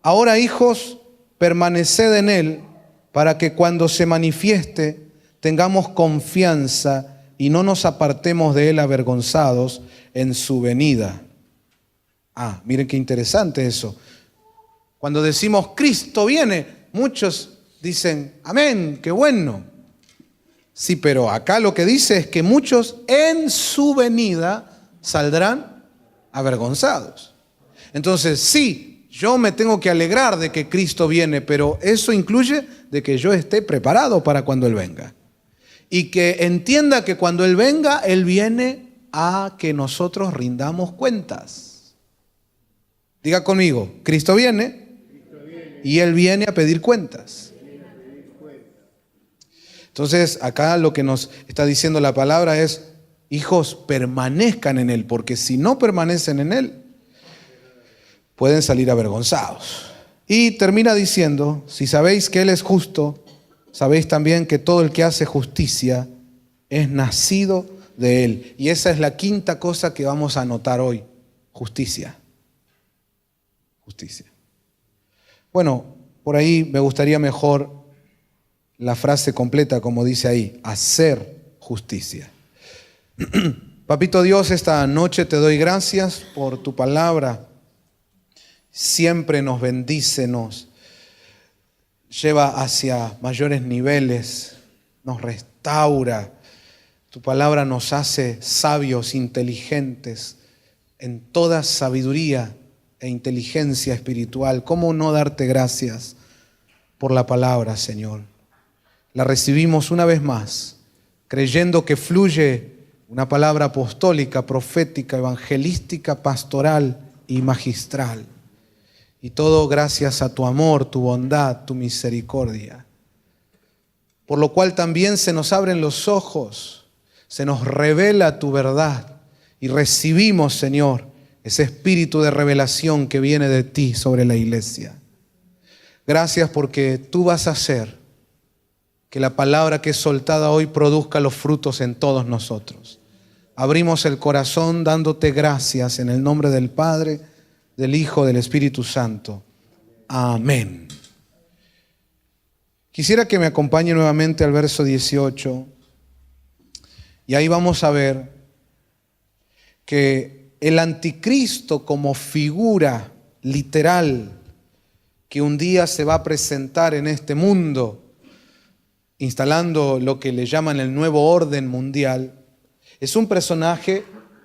Ahora, hijos, permaneced en Él, para que cuando se manifieste tengamos confianza y no nos apartemos de Él avergonzados en su venida. Miren qué interesante eso. Cuando decimos Cristo viene, muchos dicen, amén, qué bueno. Sí, pero acá lo que dice es que muchos en su venida saldrán avergonzados. Entonces, sí, yo me tengo que alegrar de que Cristo viene, pero eso incluye de que yo esté preparado para cuando Él venga. Y que entienda que cuando Él venga, Él viene a que nosotros rindamos cuentas. Diga conmigo, Cristo viene y Él viene a pedir cuentas. Entonces, acá lo que nos está diciendo la palabra es, hijos, permanezcan en Él, porque si no permanecen en Él, pueden salir avergonzados. Y termina diciendo, si sabéis que Él es justo, sabéis también que todo el que hace justicia es nacido de Él. Y esa es la quinta cosa que vamos a anotar hoy, justicia. Justicia. Bueno, por ahí me gustaría mejor la frase completa, como dice ahí, hacer justicia. Papito Dios, esta noche te doy gracias por tu palabra. Siempre nos bendice, nos lleva hacia mayores niveles, nos restaura. Tu palabra nos hace sabios, inteligentes, en toda sabiduría e inteligencia espiritual. ¿Cómo no darte gracias por la palabra, Señor? La recibimos una vez más, creyendo que fluye una palabra apostólica, profética, evangelística, pastoral y magistral. Y todo gracias a tu amor, tu bondad, tu misericordia. Por lo cual también se nos abren los ojos, se nos revela tu verdad y recibimos, Señor, ese espíritu de revelación que viene de ti sobre la iglesia. Gracias porque tú vas a hacer que la palabra que es soltada hoy produzca los frutos en todos nosotros. Abrimos el corazón dándote gracias en el nombre del Padre, del Hijo, del Espíritu Santo. Amén. Quisiera que me acompañe nuevamente al verso 18. Y ahí vamos a ver que el anticristo como figura literal que un día se va a presentar en este mundo, instalando lo que le llaman el nuevo orden mundial, es un personaje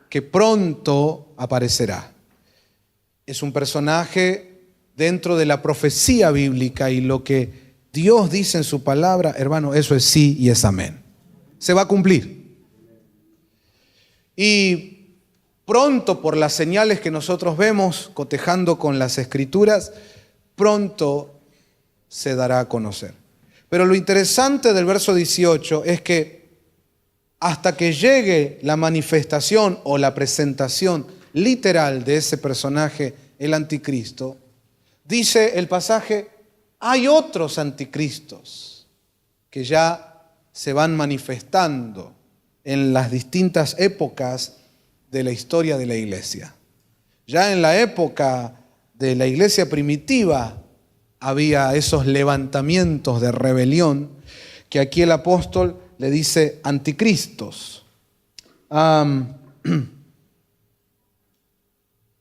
que pronto aparecerá. Es un personaje dentro de la profecía bíblica y lo que Dios dice en su palabra, hermano, eso es sí y es amén. Se va a cumplir. Y pronto, por las señales que nosotros vemos, cotejando con las Escrituras, pronto se dará a conocer. Pero lo interesante del verso 18 es que hasta que llegue la manifestación o la presentación literal de ese personaje, el anticristo, dice el pasaje, hay otros anticristos que ya se van manifestando en las distintas épocas de la historia de la iglesia. Ya en la época de la iglesia primitiva había esos levantamientos de rebelión que aquí el apóstol le dice anticristos.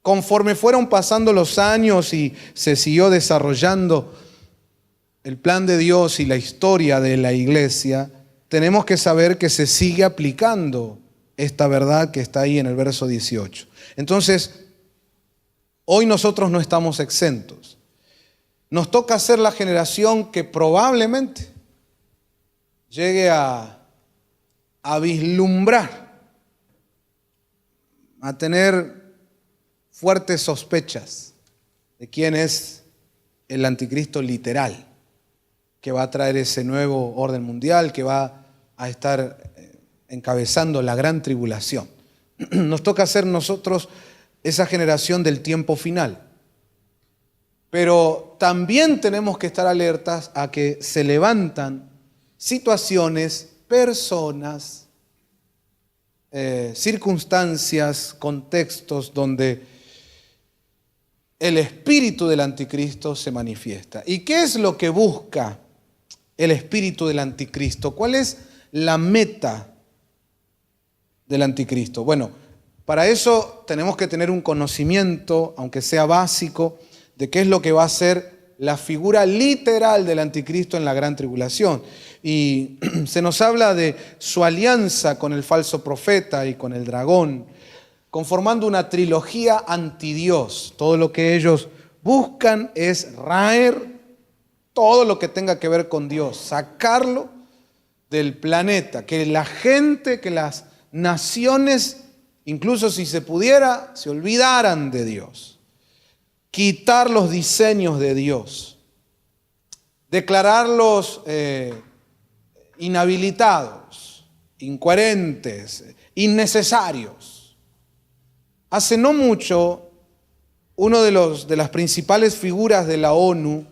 Conforme fueron pasando los años y se siguió desarrollando el plan de Dios y la historia de la iglesia, tenemos que saber que se sigue aplicando esta verdad que está ahí en el verso 18. Entonces, hoy nosotros no estamos exentos. Nos toca ser la generación que probablemente llegue a vislumbrar, a tener fuertes sospechas de quién es el anticristo literal, que va a traer ese nuevo orden mundial, que va a estar encabezando la gran tribulación. Nos toca ser nosotros esa generación del tiempo final. Pero también tenemos que estar alertas a que se levantan situaciones, personas, circunstancias, contextos donde el espíritu del anticristo se manifiesta. ¿Y qué es lo que busca el espíritu del anticristo? ¿Cuál es la meta del anticristo? Bueno, para eso tenemos que tener un conocimiento, aunque sea básico, de qué es lo que va a ser la figura literal del anticristo en la gran tribulación. Y se nos habla de su alianza con el falso profeta y con el dragón, conformando una trilogía antidios. Todo lo que ellos buscan es raer todo lo que tenga que ver con Dios, sacarlo del planeta, que la gente, que las naciones, incluso si se pudiera, se olvidaran de Dios. Quitar los diseños de Dios, declararlos inhabilitados, incoherentes, innecesarios. Hace no mucho, uno de las principales figuras de la ONU,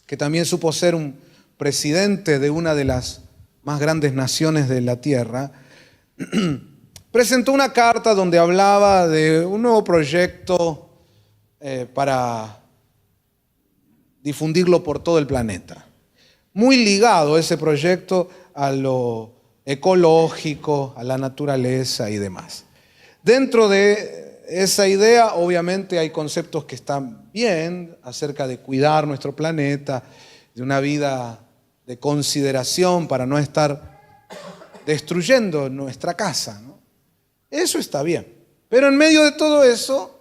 que también supo ser un presidente de una de las más grandes naciones de la Tierra, presentó una carta donde hablaba de un nuevo proyecto para difundirlo por todo el planeta. Muy ligado ese proyecto a lo ecológico, a la naturaleza y demás. Dentro de esa idea, obviamente, hay conceptos que están bien acerca de cuidar nuestro planeta, de una vida de consideración para no estar destruyendo nuestra casa, ¿no? Eso está bien. Pero en medio de todo eso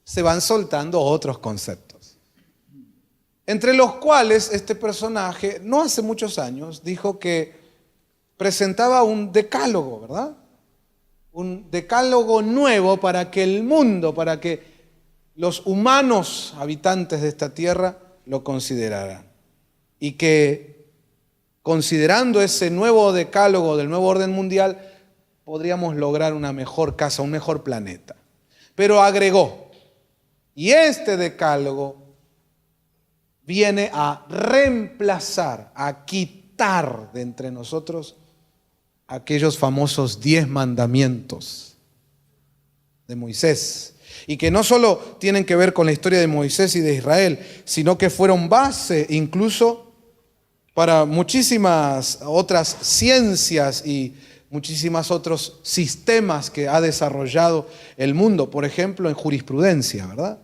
se van soltando otros conceptos. Entre los cuales este personaje, no hace muchos años, dijo que presentaba un decálogo, ¿verdad? Un decálogo nuevo para que el mundo, para que los humanos habitantes de esta tierra lo consideraran. Y que considerando ese nuevo decálogo del nuevo orden mundial, podríamos lograr una mejor casa, un mejor planeta. Pero agregó, y este decálogo viene a reemplazar, a quitar de entre nosotros aquellos famosos 10 mandamientos de Moisés, y que no solo tienen que ver con la historia de Moisés y de Israel, sino que fueron base incluso para muchísimas otras ciencias y muchísimos otros sistemas que ha desarrollado el mundo, por ejemplo en jurisprudencia, ¿verdad?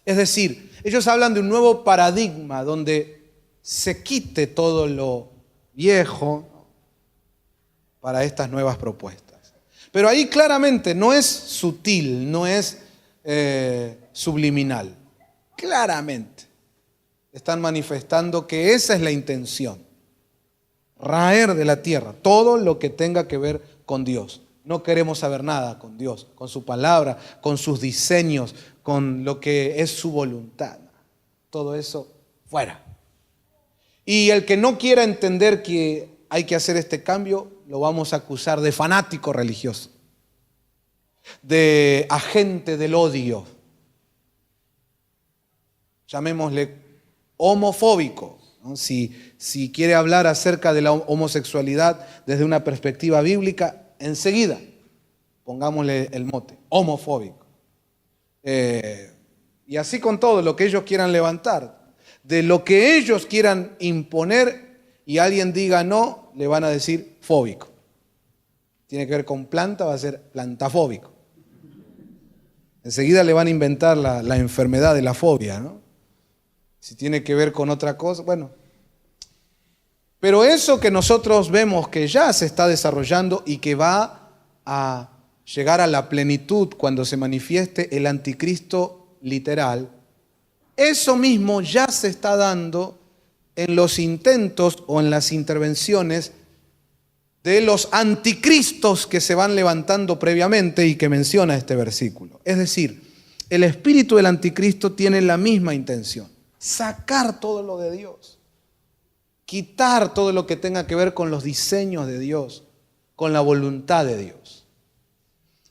Es decir, ellos hablan de un nuevo paradigma donde se quite todo lo viejo para estas nuevas propuestas. Pero ahí claramente no es sutil, no es subliminal. Claramente están manifestando que esa es la intención. Raer de la tierra todo lo que tenga que ver con Dios. No queremos saber nada con Dios, con su palabra, con sus diseños, con lo que es su voluntad. Todo eso fuera. Y el que no quiera entender que hay que hacer este cambio, lo vamos a acusar de fanático religioso, de agente del odio, llamémosle homofóbico, ¿no? Si quiere hablar acerca de la homosexualidad desde una perspectiva bíblica, enseguida pongámosle el mote, homofóbico. Y así con todo lo que ellos quieran levantar, de lo que ellos quieran imponer y alguien diga no, le van a decir fóbico. Tiene que ver con planta, va a ser plantafóbico. Enseguida le van a inventar la enfermedad de la fobia, ¿no? Si tiene que ver con otra cosa, bueno. Pero eso que nosotros vemos que ya se está desarrollando y que va a llegar a la plenitud cuando se manifieste el anticristo literal, eso mismo ya se está dando en los intentos o en las intervenciones de los anticristos que se van levantando previamente y que menciona este versículo. Es decir, el espíritu del anticristo tiene la misma intención: sacar todo lo de Dios, quitar todo lo que tenga que ver con los diseños de Dios, con la voluntad de Dios.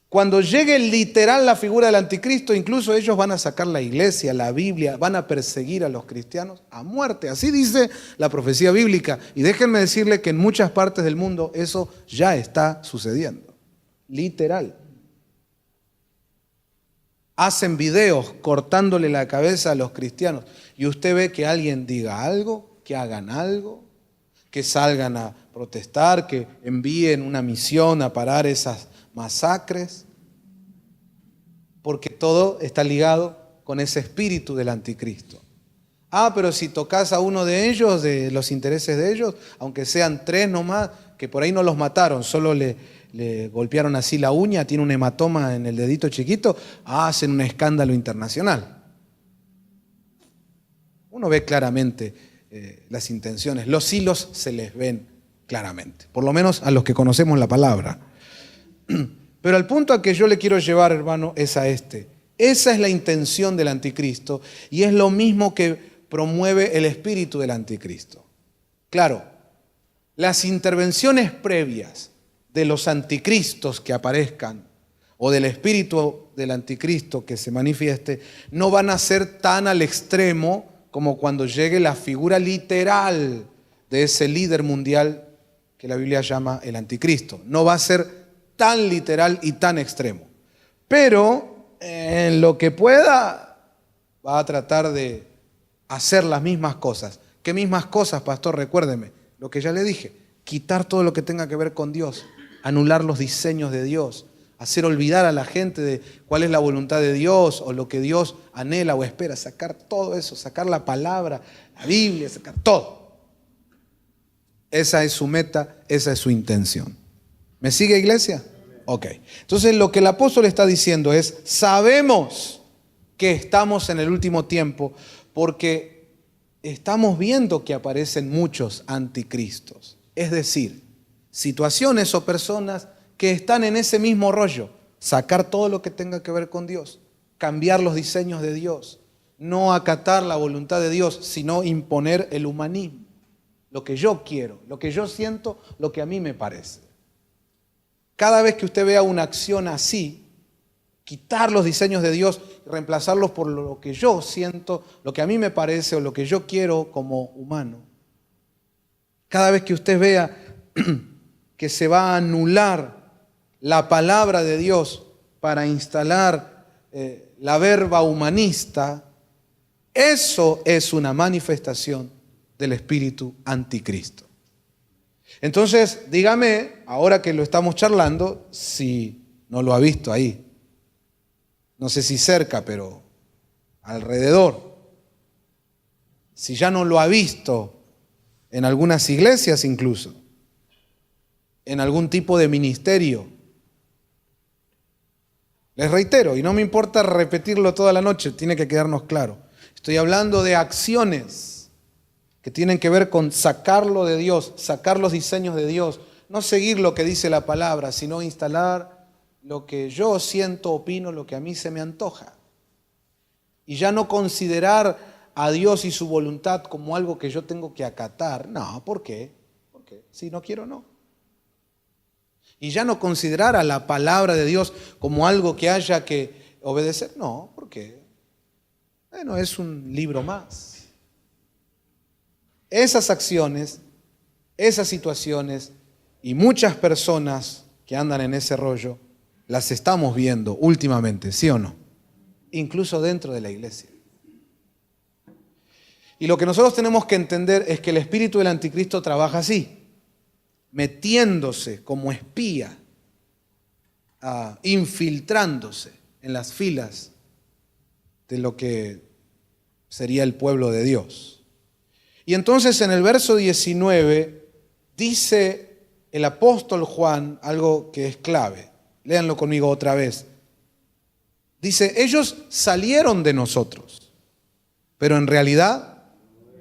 Cuando llegue literal la figura del anticristo, incluso ellos van a sacar la iglesia, la Biblia, van a perseguir a los cristianos a muerte. Así dice la profecía bíblica. Y déjenme decirle que en muchas partes del mundo eso ya está sucediendo. Literal. hacen videos cortándole la cabeza a los cristianos y usted ve que alguien diga algo, que hagan algo, que salgan a protestar, que envíen una misión a parar esas masacres, porque todo está ligado con ese espíritu del anticristo. Pero si tocas a uno de ellos, de los intereses de ellos, aunque sean 3 nomás, que por ahí no los mataron, solo le golpearon así la uña, tiene un hematoma en el dedito chiquito, hacen un escándalo internacional. Uno ve claramente las intenciones, los hilos se les ven claramente, por lo menos a los que conocemos la palabra. Pero al punto a que yo le quiero llevar, hermano, es a este. Esa es la intención del anticristo y es lo mismo que promueve el espíritu del anticristo. Claro, las intervenciones previas de los anticristos que aparezcan o del espíritu del anticristo que se manifieste no van a ser tan al extremo como cuando llegue la figura literal de ese líder mundial que la Biblia llama el anticristo. No va a ser tan literal y tan extremo. Pero en lo que pueda va a tratar de hacer las mismas cosas. ¿Qué mismas cosas, pastor? Recuérdeme lo que ya le dije. Quitar todo lo que tenga que ver con Dios, anular los diseños de Dios, hacer olvidar a la gente de cuál es la voluntad de Dios o lo que Dios anhela o espera, sacar todo eso, sacar la palabra, la Biblia, sacar todo. Esa es su meta, esa es su intención. ¿Me sigue, iglesia? Ok. Entonces lo que el apóstol está diciendo es, sabemos que estamos en el último tiempo porque estamos viendo que aparecen muchos anticristos. Es decir, situaciones o personas que están en ese mismo rollo. Sacar todo lo que tenga que ver con Dios. Cambiar los diseños de Dios. No acatar la voluntad de Dios, sino imponer el humanismo. Lo que yo quiero, lo que yo siento, lo que a mí me parece. Cada vez que usted vea una acción así, quitar los diseños de Dios y reemplazarlos por lo que yo siento, lo que a mí me parece o lo que yo quiero como humano. Cada vez que usted vea que se va a anular la palabra de Dios para instalar la verba humanista, eso es una manifestación del espíritu anticristo. Entonces, dígame, ahora que lo estamos charlando, si no lo ha visto ahí. No sé si cerca, pero alrededor. Si ya no lo ha visto en algunas iglesias incluso, en algún tipo de ministerio. Les reitero, y no me importa repetirlo toda la noche, tiene que quedarnos claro. Estoy hablando de acciones que tienen que ver con sacarlo de Dios, sacar los diseños de Dios, no seguir lo que dice la palabra, sino instalar lo que yo siento, opino, lo que a mí se me antoja. Y ya no considerar a Dios y su voluntad como algo que yo tengo que acatar. No, ¿por qué? Porque si no quiero, no. Y ya no considerar a la palabra de Dios como algo que haya que obedecer. No, ¿por qué? Bueno, es un libro más. Esas acciones, esas situaciones y muchas personas que andan en ese rollo, las estamos viendo últimamente, ¿sí o no? Incluso dentro de la iglesia. Y lo que nosotros tenemos que entender es que el espíritu del anticristo trabaja así, metiéndose como espía, infiltrándose en las filas de lo que sería el pueblo de Dios. Y entonces en el verso 19 dice el apóstol Juan algo que es clave. Léanlo conmigo otra vez. Dice, ellos salieron de nosotros, pero en realidad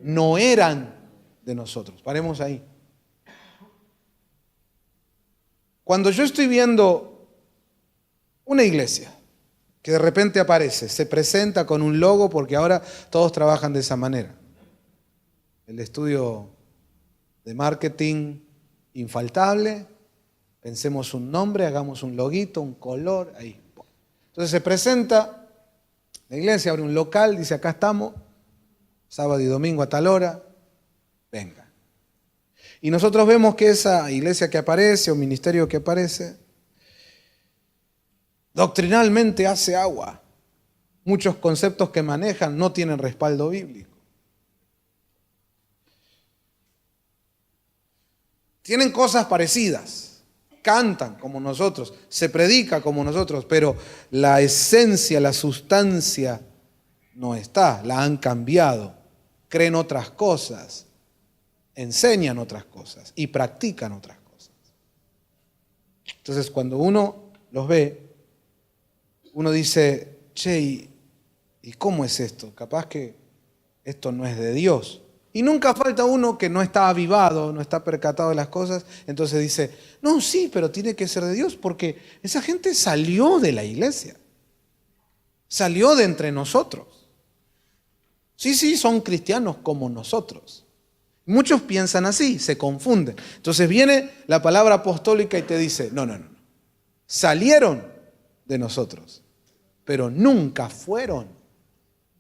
no eran de nosotros. Paremos ahí. Cuando yo estoy viendo una iglesia que de repente aparece, se presenta con un logo, porque ahora todos trabajan de esa manera. El estudio de marketing infaltable. Pensemos un nombre, hagamos un loguito, un color, ahí. Entonces se presenta, la iglesia abre un local, dice acá estamos, sábado y domingo a tal hora, venga. Y nosotros vemos que esa iglesia que aparece o ministerio que aparece, doctrinalmente hace agua, muchos conceptos que manejan no tienen respaldo bíblico. Tienen cosas parecidas, cantan como nosotros, se predica como nosotros, pero la esencia, la sustancia no está, la han cambiado, creen otras cosas, enseñan otras cosas y practican otras cosas. Entonces, cuando uno los ve, uno dice, che, ¿y cómo es esto? Capaz que esto no es de Dios. Y nunca falta uno que no está avivado, no está percatado de las cosas, entonces dice, no, sí, pero tiene que ser de Dios, porque esa gente salió de la iglesia, salió de entre nosotros. Sí, son cristianos como nosotros. Muchos piensan así, se confunden. Entonces viene la palabra apostólica y te dice, no. Salieron de nosotros, pero nunca fueron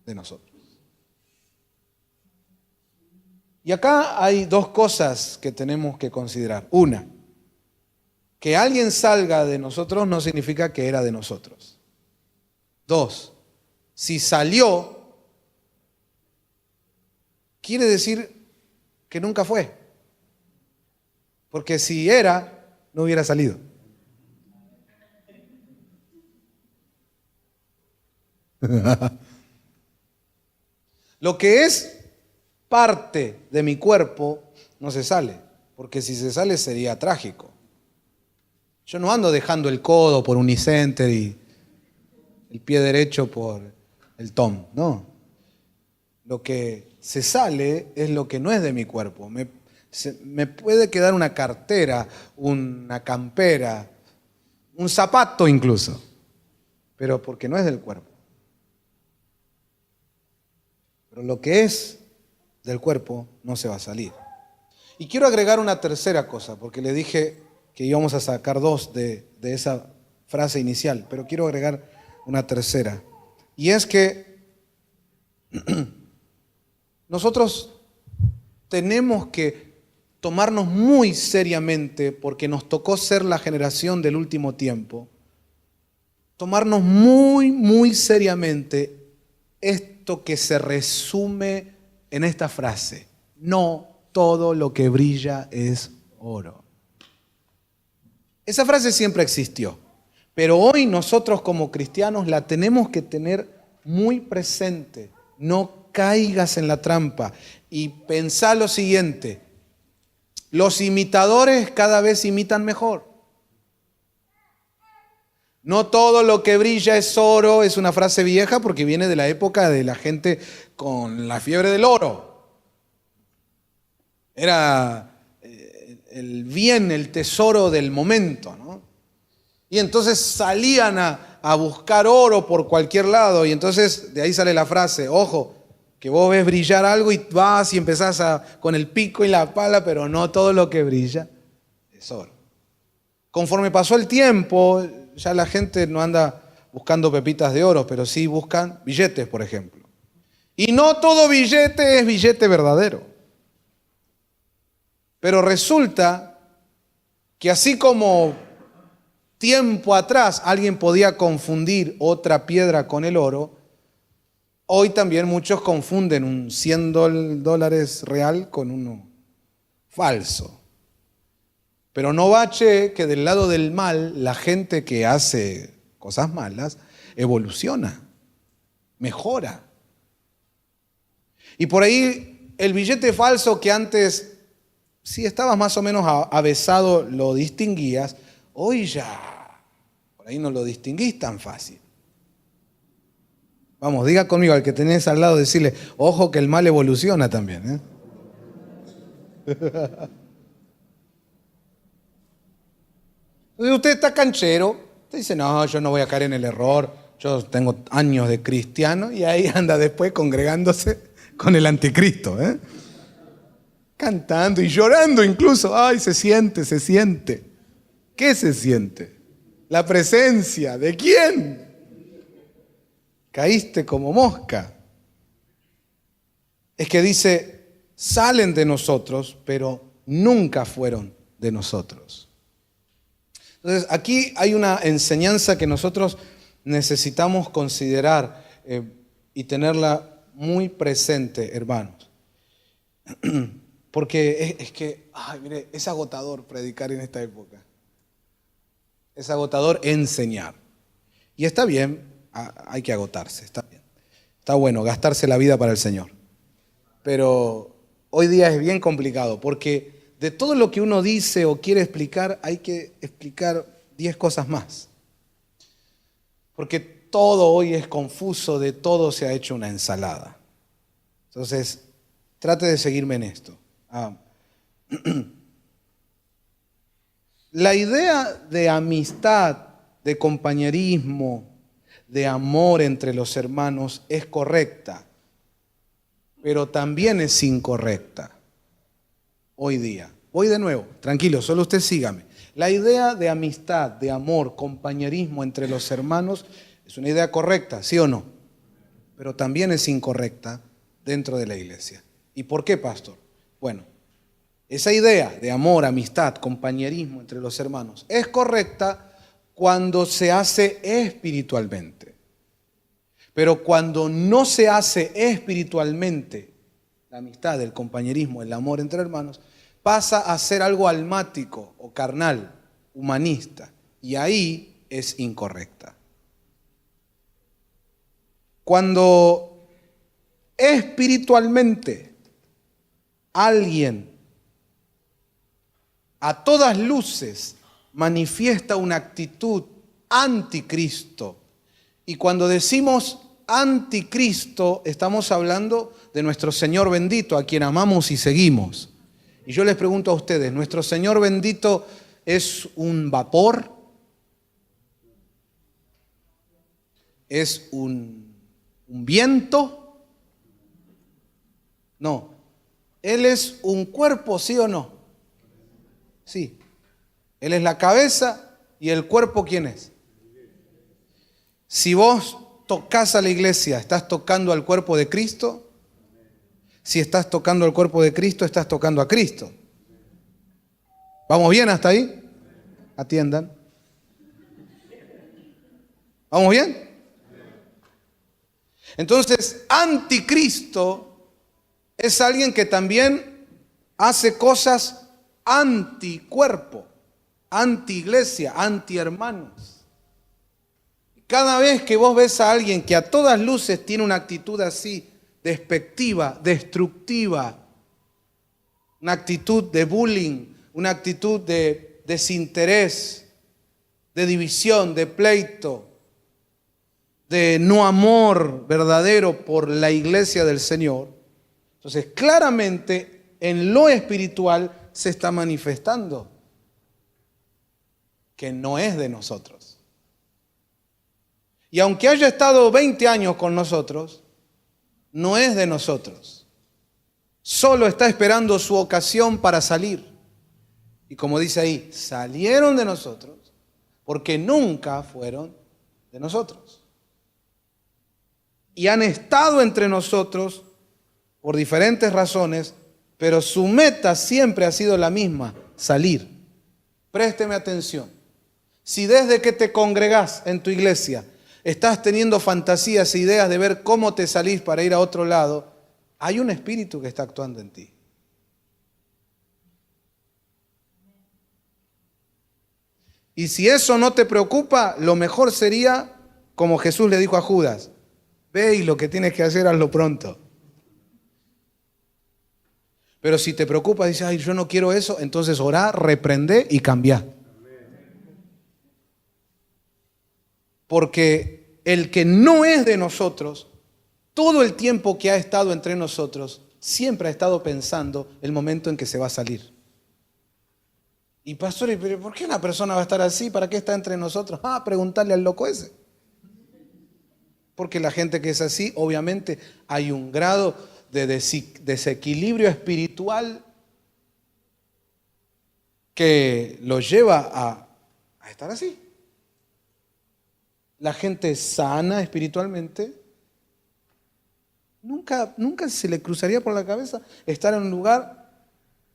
de nosotros. Y acá hay dos cosas que tenemos que considerar. Una, que alguien salga de nosotros no significa que era de nosotros. Dos, si salió, quiere decir que nunca fue. Porque si era, no hubiera salido. Lo que es parte de mi cuerpo no se sale, porque si se sale sería trágico. Yo no ando dejando el codo por Unicenter y el pie derecho por el Tom, no. Lo que se sale es lo que no es de mi cuerpo. Me puede quedar una cartera, una campera, un zapato incluso, pero porque no es del cuerpo. Pero lo que es del cuerpo no se va a salir. Y quiero agregar una tercera cosa, porque le dije que íbamos a sacar dos de esa frase inicial, pero quiero agregar una tercera. Y es que nosotros tenemos que tomarnos muy seriamente, porque nos tocó ser la generación del último tiempo, tomarnos muy seriamente esto que se resume en esta frase: no todo lo que brilla es oro. Esa frase siempre existió, pero hoy nosotros como cristianos la tenemos que tener muy presente. No caigas en la trampa y pensá lo siguiente: los imitadores cada vez imitan mejor. No todo lo que brilla es oro, es una frase vieja porque viene de la época de la gente con la fiebre del oro. Era el bien, el tesoro del momento, ¿no? Y entonces salían a buscar oro por cualquier lado, y entonces de ahí sale la frase: ojo, que vos ves brillar algo y vas y empezás con el pico y la pala, pero no todo lo que brilla es oro. Conforme pasó el tiempo, ya la gente no anda buscando pepitas de oro, pero sí buscan billetes, por ejemplo. Y no todo billete es billete verdadero. Pero resulta que así como tiempo atrás alguien podía confundir otra piedra con el oro, hoy también muchos confunden un $100 real con uno falso. Pero no bache que del lado del mal, la gente que hace cosas malas evoluciona, mejora. Y por ahí el billete falso que antes, si estabas más o menos avesado, lo distinguías, hoy ya, por ahí no lo distinguís tan fácil. Vamos, diga conmigo al que tenés al lado, decirle: ojo que el mal evoluciona también, Usted está canchero, usted dice: no, yo no voy a caer en el error, yo tengo años de cristiano, y ahí anda después congregándose con el anticristo, cantando y llorando incluso. Ay, se siente. ¿Qué se siente? La presencia, ¿de quién? Caíste como mosca. Es que dice: salen de nosotros, pero nunca fueron de nosotros. Entonces, aquí hay una enseñanza que nosotros necesitamos considerar, y tenerla muy presente, hermanos. Porque es que, mire, es agotador predicar en esta época. Es agotador enseñar. Y está bien, hay que agotarse, está bien. Está bueno gastarse la vida para el Señor. Pero hoy día es bien complicado porque de todo lo que uno dice o quiere explicar, hay que explicar 10 cosas más. Porque todo hoy es confuso, de todo se ha hecho una ensalada. Entonces, trate de seguirme en esto. La idea de amistad, de compañerismo, de amor entre los hermanos es correcta, pero también es incorrecta hoy día. Voy de nuevo, tranquilo, solo usted sígame. La idea de amistad, de amor, compañerismo entre los hermanos es una idea correcta, ¿sí o no? Pero también es incorrecta dentro de la iglesia. ¿Y por qué, pastor? Bueno, esa idea de amor, amistad, compañerismo entre los hermanos es correcta cuando se hace espiritualmente. Pero cuando no se hace espiritualmente, la amistad, el compañerismo, el amor entre hermanos, pasa a ser algo almático o carnal, humanista, y ahí es incorrecta. Cuando espiritualmente alguien a todas luces manifiesta una actitud anticristo, y cuando decimos anticristo estamos hablando de nuestro Señor bendito, a quien amamos y seguimos. Y yo les pregunto a ustedes, ¿nuestro Señor bendito es un vapor? ¿Es un viento? No. ¿Él es un cuerpo, sí o no? Sí. Él es la cabeza y el cuerpo, ¿quién es? Si vos tocas a la iglesia, ¿estás tocando al cuerpo de Cristo? Si estás tocando al cuerpo de Cristo, estás tocando a Cristo. ¿Vamos bien hasta ahí? Atiendan. ¿Vamos bien? Entonces, anticristo es alguien que también hace cosas anticuerpo, anti-iglesia, anti-hermanos. Cada vez que vos ves a alguien que a todas luces tiene una actitud así, despectiva, destructiva, una actitud de bullying, una actitud de desinterés, de división, de pleito, de no amor verdadero por la iglesia del Señor, entonces claramente en lo espiritual se está manifestando que no es de nosotros. Y aunque haya estado 20 años con nosotros, no es de nosotros. Solo está esperando su ocasión para salir. Y como dice ahí, salieron de nosotros porque nunca fueron de nosotros. Y han estado entre nosotros por diferentes razones, pero su meta siempre ha sido la misma, salir. Présteme atención. Si desde que te congregás en tu iglesia estás teniendo fantasías e ideas de ver cómo te salís para ir a otro lado, hay un espíritu que está actuando en ti. Y si eso no te preocupa, lo mejor sería, como Jesús le dijo a Judas, ve y lo que tienes que hacer, hazlo pronto. Pero si te preocupa, dices, ay, yo no quiero eso, entonces orá, reprendé y cambiá. Porque el que no es de nosotros, todo el tiempo que ha estado entre nosotros, siempre ha estado pensando el momento en que se va a salir. Y pastor, ¿pero por qué una persona va a estar así? ¿Para qué está entre nosotros? Preguntarle al loco ese. Porque la gente que es así, obviamente hay un grado de desequilibrio espiritual que lo lleva a estar así. La gente sana espiritualmente nunca se le cruzaría por la cabeza estar en un lugar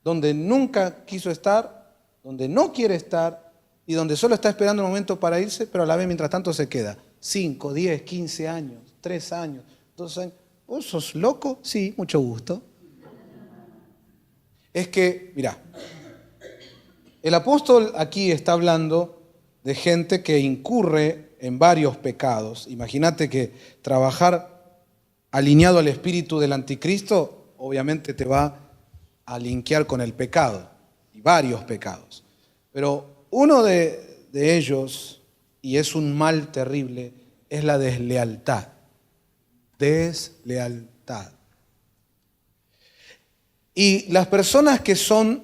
donde nunca quiso estar, donde no quiere estar y donde solo está esperando un momento para irse, pero a la vez mientras tanto se queda 5, 10, 15 años. 3 años, 2 años. ¿Vos sos loco? Sí, mucho gusto. Es que, mirá, el apóstol aquí está hablando de gente que incurre en varios pecados. Imagínate que trabajar alineado al espíritu del anticristo obviamente te va a linkear con el pecado, y varios pecados. Pero uno de ellos, y es un mal terrible, es la deslealtad. Deslealtad. Y las personas que son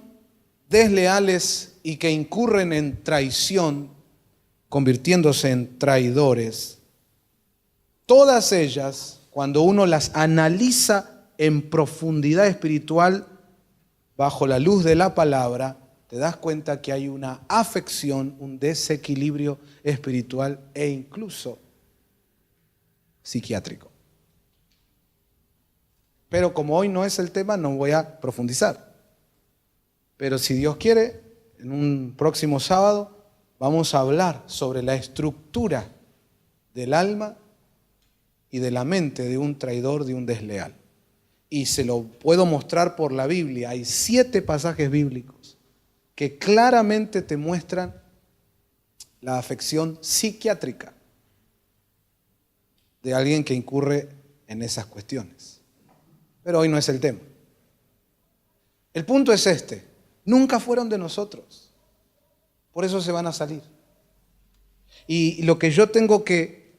desleales y que incurren en traición, convirtiéndose en traidores, todas ellas, cuando uno las analiza en profundidad espiritual, bajo la luz de la palabra, te das cuenta que hay una afección, un desequilibrio espiritual e incluso psiquiátrico. Pero como hoy no es el tema, no voy a profundizar. Pero si Dios quiere, en un próximo sábado vamos a hablar sobre la estructura del alma y de la mente de un traidor, de un desleal. Y se lo puedo mostrar por la Biblia. Hay 7 pasajes bíblicos que claramente te muestran la afección psiquiátrica de alguien que incurre en esas cuestiones. Pero hoy no es el tema. El punto es este: nunca fueron de nosotros. Por eso se van a salir. Y lo que yo tengo que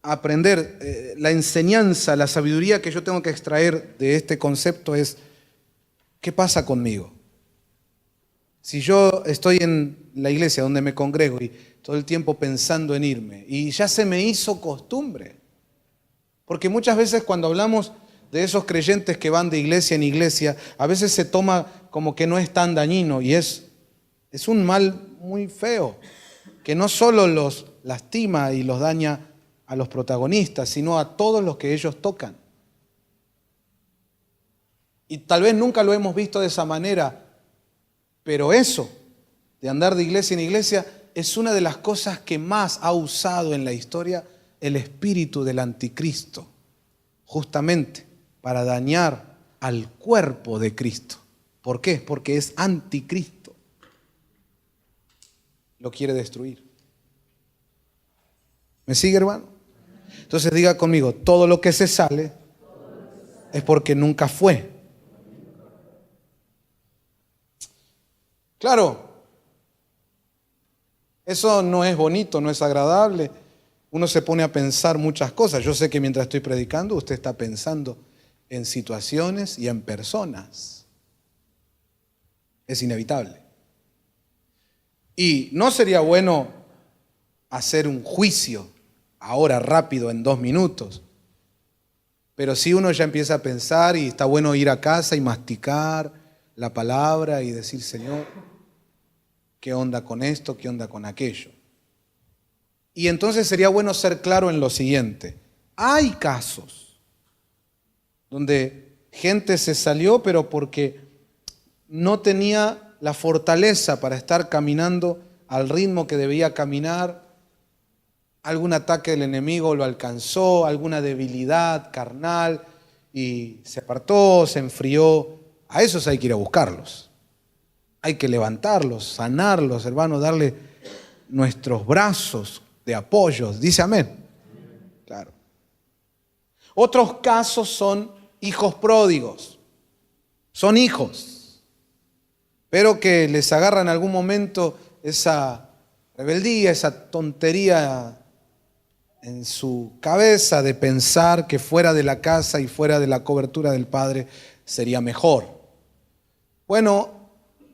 aprender, la enseñanza, la sabiduría que yo tengo que extraer de este concepto es: ¿qué pasa conmigo? Si yo estoy en la iglesia donde me congrego y todo el tiempo pensando en irme, y ya se me hizo costumbre, porque muchas veces cuando hablamos de esos creyentes que van de iglesia en iglesia, a veces se toma como que no es tan dañino, y es un mal muy feo, que no solo los lastima y los daña a los protagonistas, sino a todos los que ellos tocan. Y tal vez nunca lo hemos visto de esa manera, pero eso, de andar de iglesia en iglesia, es una de las cosas que más ha usado en la historia el espíritu del anticristo, justamente para dañar al cuerpo de Cristo. ¿Por qué? Porque es anticristo. Lo quiere destruir. ¿Me sigue, hermano? Entonces diga conmigo: todo lo que se sale es porque nunca fue. Claro, eso no es bonito, no es agradable. Uno se pone a pensar muchas cosas. Yo sé que mientras estoy predicando, usted está pensando en situaciones y en personas. Es inevitable. Y no sería bueno hacer un juicio ahora rápido en 2 minutos. Pero si uno ya empieza a pensar, y está bueno ir a casa y masticar la palabra y decir: Señor, ¿qué onda con esto? ¿Qué onda con aquello? Y entonces sería bueno ser claro en lo siguiente: hay casos donde gente se salió, pero porque no tenía la fortaleza para estar caminando al ritmo que debía caminar. Algún ataque del enemigo lo alcanzó, alguna debilidad carnal, y se apartó, se enfrió. A esos hay que ir a buscarlos. Hay que levantarlos, sanarlos, hermano, darle nuestros brazos de apoyo. Dice amén. Claro. Otros casos son hijos pródigos. Son hijos, pero que les agarra en algún momento esa rebeldía, esa tontería en su cabeza de pensar que fuera de la casa y fuera de la cobertura del Padre sería mejor. Bueno,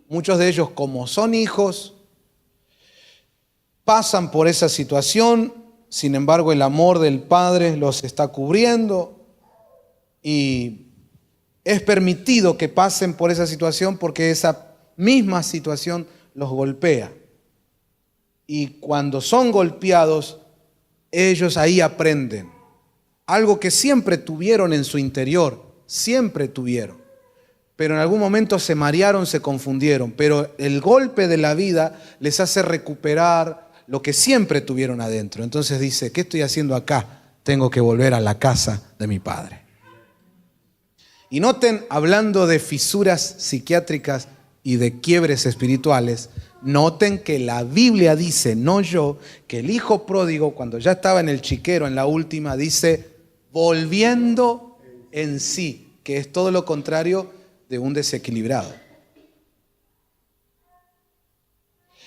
muchos de ellos, como son hijos, pasan por esa situación. Sin embargo, el amor del Padre los está cubriendo y es permitido que pasen por esa situación porque esa misma situación los golpea. Y cuando son golpeados, ellos ahí aprenden algo que siempre tuvieron en su interior, siempre tuvieron. Pero en algún momento se marearon, se confundieron. Pero el golpe de la vida les hace recuperar lo que siempre tuvieron adentro. Entonces dice: ¿qué estoy haciendo acá? tengo que volver a la casa de mi padre. Y noten, hablando de fisuras psiquiátricas y de quiebres espirituales, noten que la Biblia dice, no yo, que el hijo pródigo, cuando ya estaba en el chiquero, en la última, dice, volviendo en sí, que es todo lo contrario de un desequilibrado.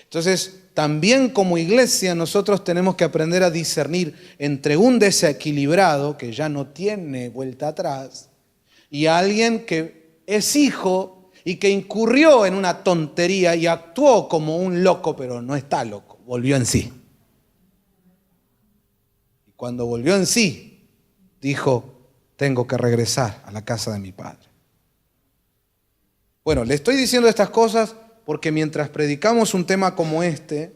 Entonces, también como iglesia nosotros tenemos que aprender a discernir entre un desequilibrado que ya no tiene vuelta atrás y alguien que es hijo y que incurrió en una tontería y actuó como un loco, pero no está loco, volvió en sí. Y cuando volvió en sí, dijo, tengo que regresar a la casa de mi padre. Bueno, le estoy diciendo estas cosas porque mientras predicamos un tema como este,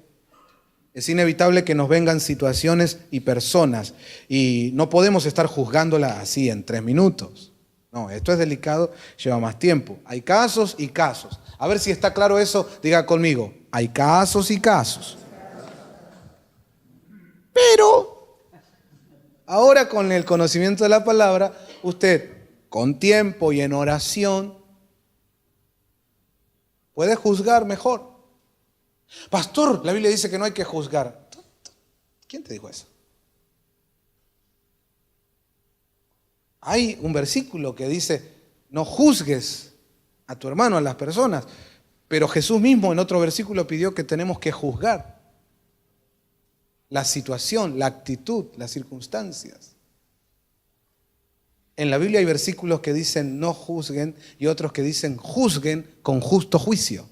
es inevitable que nos vengan situaciones y personas y no podemos estar juzgándola así en 3 minutos. No, esto es delicado, lleva más tiempo. Hay casos y casos. A ver si está claro eso, diga conmigo. Hay casos y casos. Pero ahora con el conocimiento de la palabra, usted con tiempo y en oración puede juzgar mejor. Pastor, la Biblia dice que no hay que juzgar. ¿Quién te dijo eso? Hay un versículo que dice, no juzgues a tu hermano, a las personas. Pero Jesús mismo en otro versículo pidió que tenemos que juzgar la situación, la actitud, las circunstancias. En la Biblia hay versículos que dicen no juzguen y otros que dicen juzguen con justo juicio.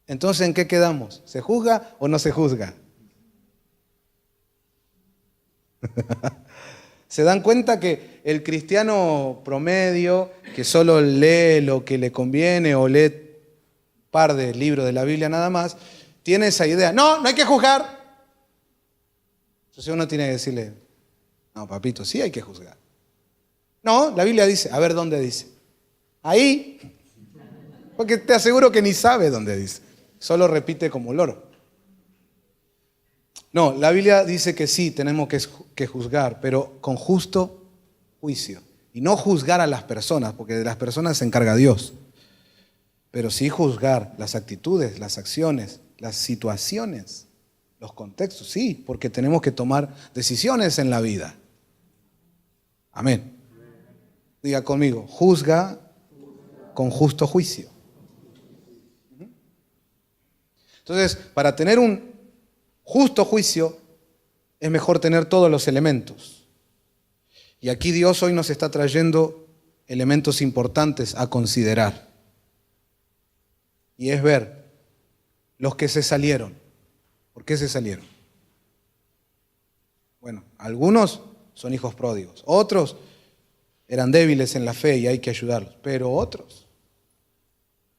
Entonces, ¿en qué quedamos? ¿Se juzga o no se juzga? ¿Se dan cuenta que el cristiano promedio, que solo lee lo que le conviene o lee un par de libros de la Biblia nada más, tiene esa idea? No, no hay que juzgar. Entonces uno tiene que decirle, no, papito, sí hay que juzgar. No, la Biblia dice, a ver dónde dice. Ahí, porque te aseguro que ni sabe dónde dice, solo repite como loro. No, la Biblia dice que sí, tenemos que juzgar, pero con justo juicio. Y no juzgar a las personas, porque de las personas se encarga Dios. Pero sí juzgar las actitudes, las acciones, las situaciones, los contextos. Sí, porque tenemos que tomar decisiones en la vida. Amén. Diga conmigo, juzga con justo juicio. Entonces, para tener un justo juicio, es mejor tener todos los elementos. Y aquí Dios hoy nos está trayendo elementos importantes a considerar. Y es ver los que se salieron. ¿Por qué se salieron? Bueno, algunos son hijos pródigos, otros eran débiles en la fe y hay que ayudarlos, pero otros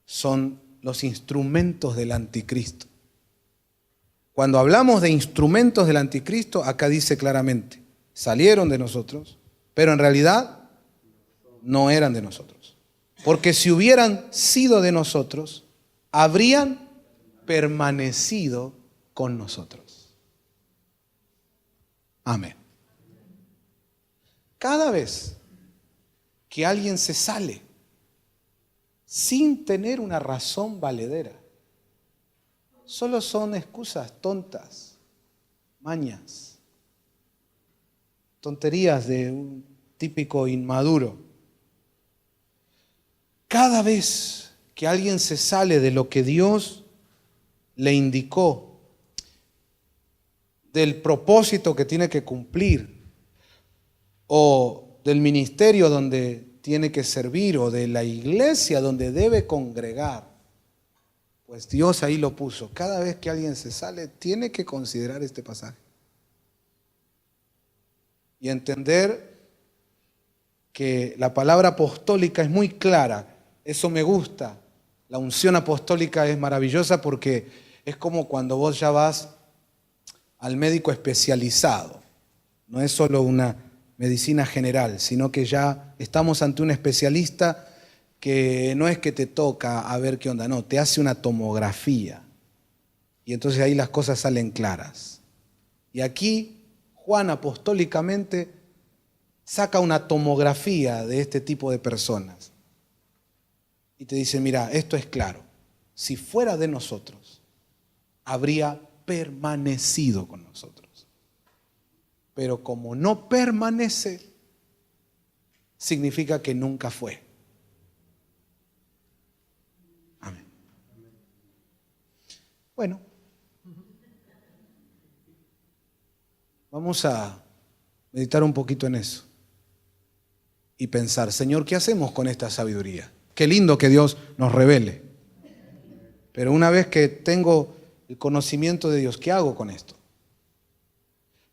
son los instrumentos del anticristo. Cuando hablamos de instrumentos del anticristo, acá dice claramente, salieron de nosotros, pero en realidad no eran de nosotros. Porque si hubieran sido de nosotros, habrían permanecido con nosotros. Amén. Cada vez que alguien se sale sin tener una razón valedera, solo son excusas tontas, mañas, tonterías de un típico inmaduro. Cada vez que alguien se sale de lo que Dios le indicó, del propósito que tiene que cumplir, o del ministerio donde tiene que servir, o de la iglesia donde debe congregar, pues Dios ahí lo puso. Cada vez que alguien se sale, tiene que considerar este pasaje. Y entender que la palabra apostólica es muy clara. Eso me gusta. La unción apostólica es maravillosa porque es como cuando vos ya vas al médico especializado. No es solo una medicina general, sino que ya estamos ante un especialista que no es que te toca a ver qué onda, no, te hace una tomografía. Y entonces ahí las cosas salen claras. Y aquí Juan apostólicamente saca una tomografía de este tipo de personas y te dice, mira, esto es claro, si fuera de nosotros, habría permanecido con nosotros. Pero como no permanece, significa que nunca fue. Amén. Bueno, vamos a meditar un poquito en eso y pensar, Señor, ¿qué hacemos con esta sabiduría? Qué lindo que Dios nos revele. Pero una vez que tengo el conocimiento de Dios, ¿qué hago con esto?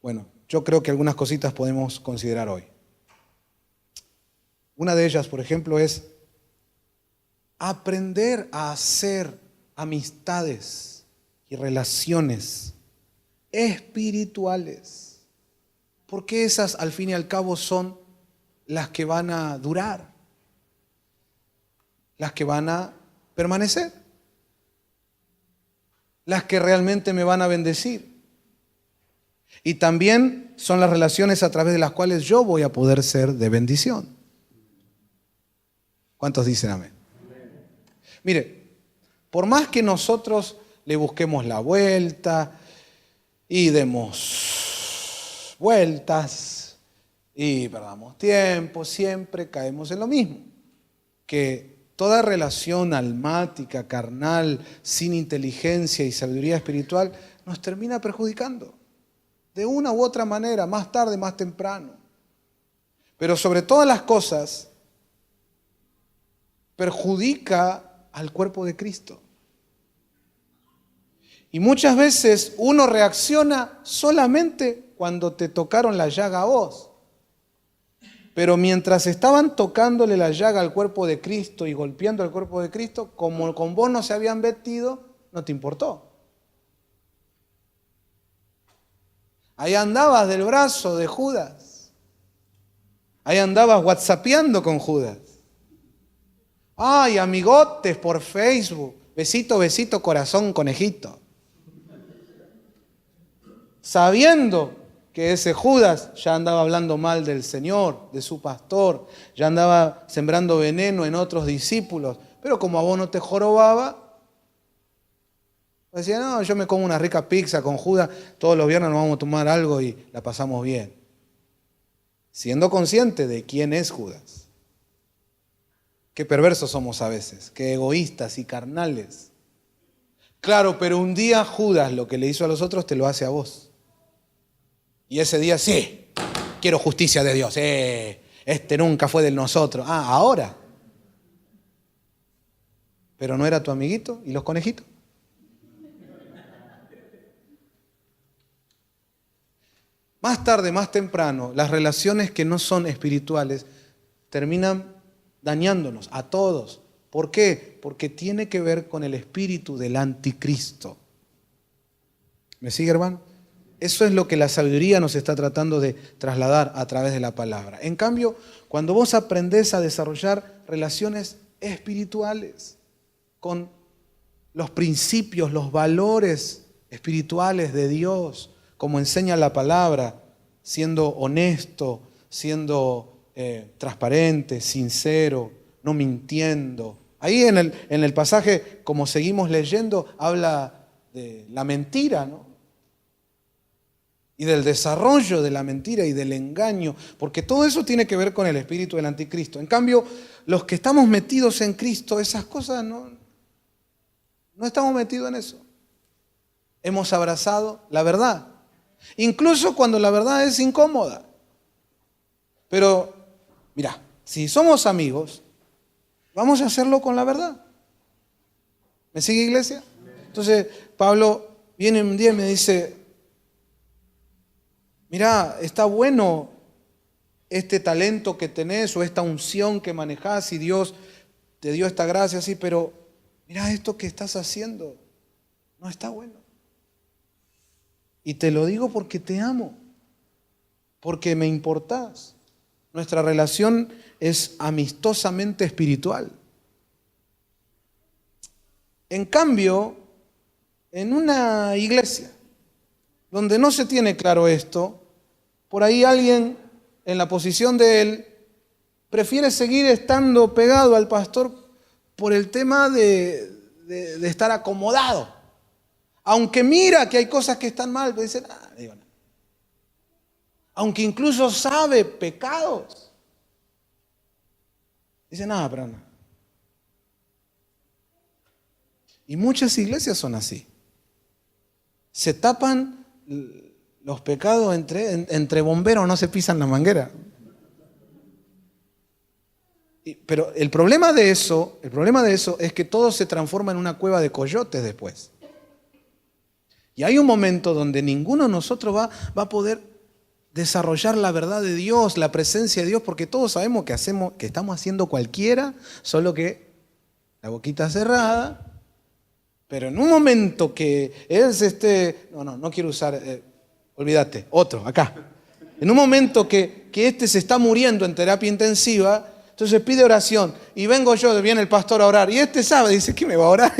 Bueno, yo creo que algunas cositas podemos considerar hoy. Una de ellas, por ejemplo, es aprender a hacer amistades y relaciones espirituales. Porque esas, al fin y al cabo, son las que van a durar, las que van a permanecer, las que realmente me van a bendecir. Y también son las relaciones a través de las cuales yo voy a poder ser de bendición. ¿Cuántos dicen amén? Mire, por más que nosotros le busquemos la vuelta y demos vueltas y perdamos tiempo, siempre caemos en lo mismo, que toda relación almática, carnal, sin inteligencia y sabiduría espiritual, nos termina perjudicando de una u otra manera, más tarde, más temprano. Pero sobre todas las cosas, perjudica al cuerpo de Cristo. Y muchas veces uno reacciona solamente cuando te tocaron la llaga a vos. Pero mientras estaban tocándole la llaga al cuerpo de Cristo y golpeando al cuerpo de Cristo, como con vos no se habían metido, no te importó. Ahí andabas del brazo de Judas. Ahí andabas whatsappeando con Judas. Ay, amigotes por Facebook. Besito, besito, corazón, conejito. Sabiendo que ese Judas ya andaba hablando mal del Señor, de su pastor, ya andaba sembrando veneno en otros discípulos, pero como a vos no te jorobaba, decía, no, yo me como una rica pizza con Judas, todos los viernes nos vamos a tomar algo y la pasamos bien. Siendo consciente de quién es Judas. Qué perversos somos a veces, qué egoístas y carnales. Claro, pero un día Judas lo que le hizo a los otros te lo hace a vos. Y ese día, sí, quiero justicia de Dios. Este nunca fue de nosotros. Ah, ahora. Pero no era tu amiguito y los conejitos. Más tarde, más temprano, las relaciones que no son espirituales terminan dañándonos a todos. ¿Por qué? Porque tiene que ver con el espíritu del anticristo. ¿Me sigue, hermano? Eso es lo que la sabiduría nos está tratando de trasladar a través de la palabra. En cambio, cuando vos aprendés a desarrollar relaciones espirituales con los principios, los valores espirituales de Dios, como enseña la palabra, siendo honesto, siendo transparente, sincero, no mintiendo. Ahí en el pasaje, como seguimos leyendo, habla de la mentira, ¿no? Y del desarrollo de la mentira y del engaño, porque todo eso tiene que ver con el espíritu del anticristo. En cambio, los que estamos metidos en Cristo, esas cosas no estamos metidos en eso. Hemos abrazado la verdad, incluso cuando la verdad es incómoda. Pero, mira, si somos amigos, vamos a hacerlo con la verdad. ¿Me sigue, iglesia? Entonces, Pablo viene un día y me dice, mira, está bueno este talento que tenés o esta unción que manejás y Dios te dio esta gracia así, pero mira, esto que estás haciendo no está bueno. Y te lo digo porque te amo, porque me importás. Nuestra relación es amistosamente espiritual. En cambio, en una iglesia donde no se tiene claro esto, por ahí alguien en la posición de él prefiere seguir estando pegado al pastor por el tema de estar acomodado. Aunque mira que hay cosas que están mal, pero dice, digo, no. Aunque incluso sabe pecados, dice, nada, pero no. Y muchas iglesias son así. Se tapan los pecados entre bomberos, no se pisan la manguera. Pero el problema de eso es que todo se transforma en una cueva de coyotes después. Y hay un momento donde ninguno de nosotros va a poder desarrollar la verdad de Dios, la presencia de Dios, porque todos sabemos que estamos haciendo cualquiera, solo que la boquita cerrada. Pero en un momento que él se esté... No quiero usar... olvídate, otro, acá. En un momento que este se está muriendo en terapia intensiva, entonces pide oración. Y vengo yo, viene el pastor a orar. Y este sabe, dice, ¿qué me va a orar?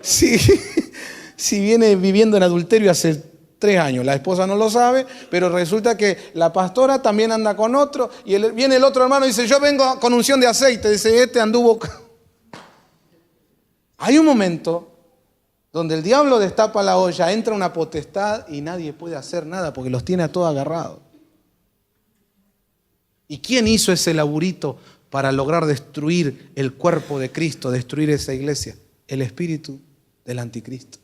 Si viene viviendo en adulterio hace 3 años. La esposa no lo sabe, pero resulta que la pastora también anda con otro. Y viene el otro hermano y dice, yo vengo con unción de aceite. Dice, este anduvo... Hay un momento donde el diablo destapa la olla, entra una potestad y nadie puede hacer nada porque los tiene a todos agarrados. ¿Y quién hizo ese laburito para lograr destruir el cuerpo de Cristo, destruir esa iglesia? El espíritu del anticristo.